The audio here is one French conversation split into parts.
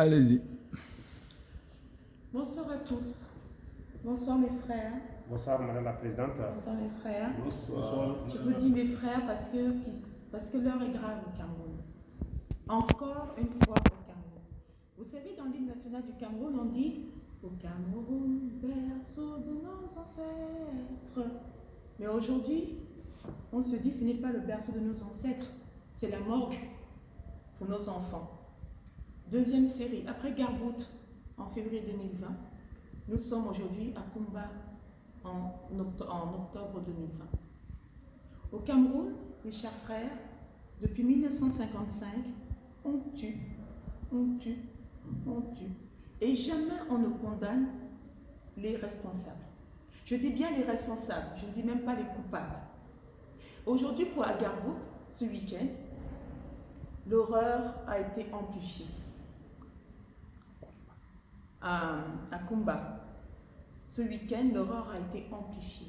Allez-y. Bonsoir à tous. Bonsoir mes frères. Bonsoir Madame la Présidente. Bonsoir mes frères. Bonsoir. Je vous dis mes frères parce que l'heure est grave au Cameroun. Encore une fois au Cameroun. Vous savez, dans l'hymne national du Cameroun, on dit « Au Cameroun, berceau de nos ancêtres ». Mais aujourd'hui, on se dit ce n'est pas le berceau de nos ancêtres, c'est la morgue pour nos enfants. Deuxième série, après Garbout en février 2020, nous sommes aujourd'hui à Kumba en octobre 2020. Au Cameroun, mes chers frères, depuis 1955, on tue. Et jamais on ne condamne les responsables. Je dis bien les responsables, je ne dis même pas les coupables. Aujourd'hui, pour Agarbout, ce week-end, l'horreur a été amplifiée. À Kumba, ce week-end, l'horreur a été amplifiée.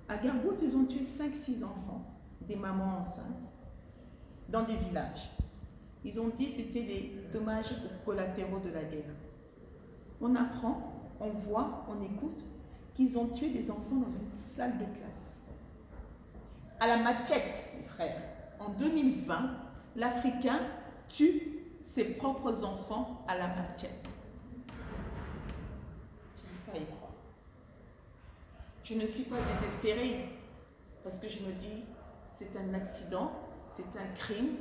À Garbout, ils ont tué 5-6 enfants, des mamans enceintes, dans des villages. Ils ont dit que c'était des dommages collatéraux de la guerre. On apprend, on voit, on écoute qu'ils ont tué des enfants dans une salle de classe. À la machette, mes frères. En 2020, l'Africain tue ses propres enfants à la machette. Je n'arrive pas à y croire. Je ne suis pas désespérée parce que je me dis c'est un accident, c'est un crime,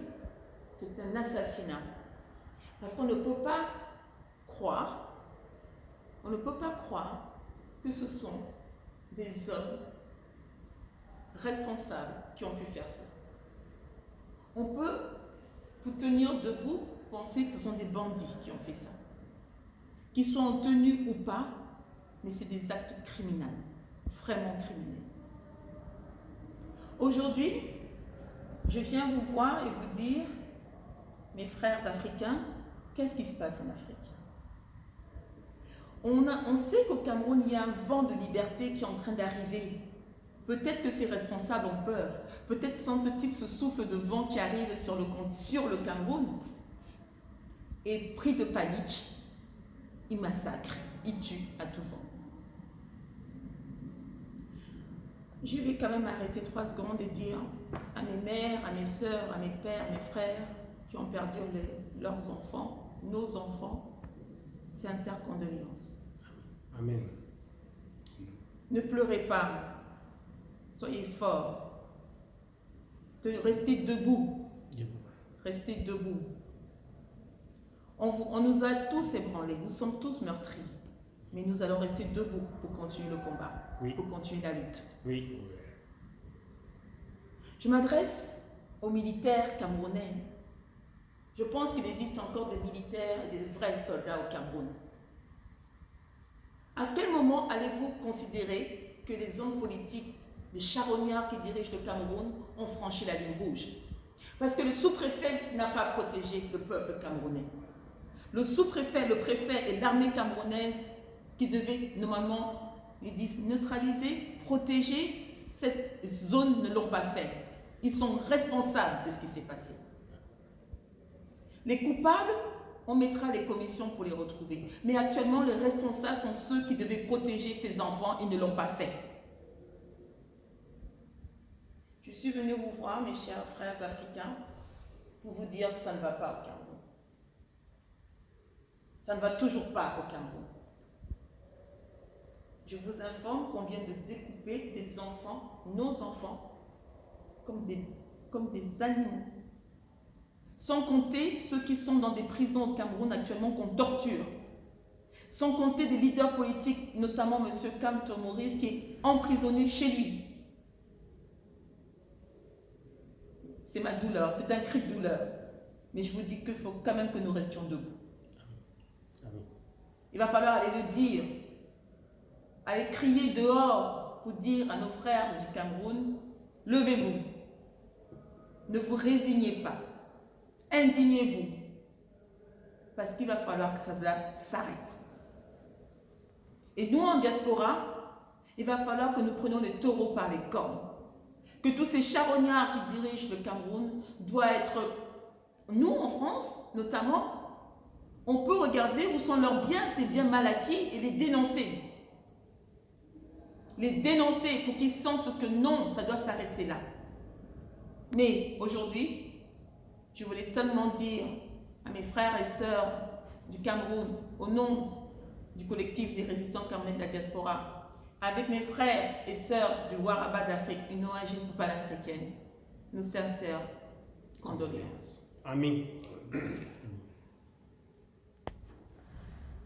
c'est un assassinat. Parce qu'on ne peut pas croire, que ce sont des hommes responsables qui ont pu faire ça. On peut, pour tenir debout, penser que ce sont des bandits qui ont fait ça. Qu'ils soient en tenue ou pas, mais c'est des actes criminels, vraiment criminels. Aujourd'hui, je viens vous voir et vous dire, mes frères africains, qu'est-ce qui se passe en Afrique? On sait qu'au Cameroun, il y a un vent de liberté qui est en train d'arriver. Peut-être que ces responsables ont peur. Peut-être sentent-ils ce souffle de vent qui arrive sur le Cameroun. Et pris de panique, ils massacrent, ils tuent à tout vent. Je vais quand même arrêter 3 secondes et dire à mes mères, à mes sœurs, à mes pères, mes frères qui ont perdu leurs enfants, nos enfants, sincères condoléances. Amen. Ne pleurez pas. Soyez forts. Restez debout. Restez debout. On nous a tous ébranlés. Nous sommes tous meurtris. Mais nous allons rester debout pour continuer le combat. Oui. Pour continuer la lutte. Oui. Je m'adresse aux militaires camerounais. Je pense qu'il existe encore des militaires et des vrais soldats au Cameroun. À quel moment allez-vous considérer que les hommes politiques, les charognards qui dirigent le Cameroun ont franchi la ligne rouge? Parce que le sous-préfet n'a pas protégé le peuple camerounais. Le sous-préfet, le préfet et l'armée camerounaise qui devaient normalement, ils disent, neutraliser, protéger cette zone ne l'ont pas fait. Ils sont responsables de ce qui s'est passé. Les coupables, on mettra les commissions pour les retrouver. Mais actuellement, les responsables sont ceux qui devaient protéger ces enfants, ils ne l'ont pas fait. Je suis venue vous voir, mes chers frères africains, pour vous dire que ça ne va pas au Cameroun. Ça ne va toujours pas au Cameroun. Je vous informe qu'on vient de découper des enfants, nos enfants, comme des animaux. Sans compter ceux qui sont dans des prisons au Cameroun actuellement qu'on torture. Sans compter des leaders politiques, notamment M. Kamto Maurice, qui est emprisonné chez lui. C'est ma douleur, c'est un cri de douleur. Mais je vous dis qu'il faut quand même que nous restions debout. Il va falloir aller le dire, aller crier dehors pour dire à nos frères du Cameroun, levez-vous, ne vous résignez pas. Indignez-vous, parce qu'il va falloir que ça s'arrête. Et nous, en diaspora, il va falloir que nous prenions les taureaux par les cornes. Que tous ces charognards qui dirigent le Cameroun doivent être, nous en France notamment, On peut regarder où sont leurs biens, ces biens mal acquis, et les dénoncer. Les dénoncer pour qu'ils sentent que non, ça doit s'arrêter là. Mais aujourd'hui, je voulais seulement dire à mes frères et sœurs du Cameroun, au nom du collectif des résistants camerounais de la diaspora, avec mes frères et sœurs du Waraba d'Afrique, une ONG panafricaine, nos sincères condoléances. Amen.